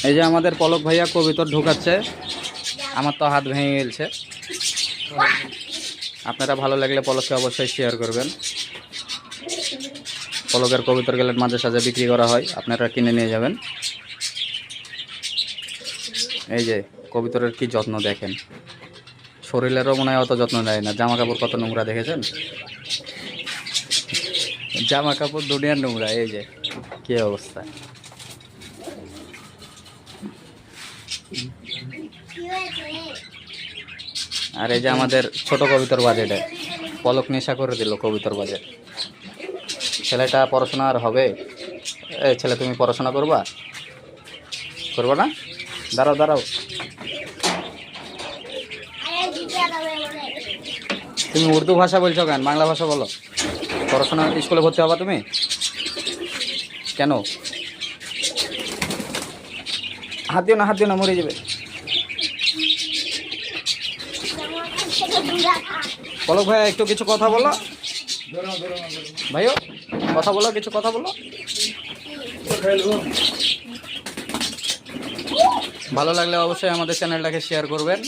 এই যে আমাদের পলক ভাইয়া কবিতর ঢুকাচ্ছে, আমার তো হাত ভেঙে গেছে। আপনারা ভালো লাগলে পলককে অবশ্যই শেয়ার করবেন। পলকের কবিতর গেলেন মাঝে সাঝে বিক্রি করা হয়, আপনারা কিনে নিয়ে যাবেন। এই যে কবিতরের কি যত্ন দেখেন, শরীরেরও মনে হয় অত যত্ন নেয় না। জামা কাপড় কত নোংরা দেখেছেন, জামা কাপড় দুনিয়ার নোংরা। এই যে কি অবস্থা। আর এই যে আমাদের ছোট কবিতর বাজেটে পলক নেশা করে দিল কবিতর বাজেট। ছেলেটা পড়াশোনা আর হবে? এই ছেলে, তুমি পড়াশোনা করবা না? দাঁড়াও দাঁড়াও, তুমি উর্দু ভাষা বলছো কেন? বাংলা ভাষা বলো। পড়াশোনা স্কুলে ভর্তি হবা তুমি? কেন? হাত দিও না, মরে যাবে। পলক ভাই একটু কিছু কথা বলো ভাইও, কথা বলো, কিছু কথা বলো। ভালো লাগলে অবশ্যই আমাদের চ্যানেলটাকে শেয়ার করবেন।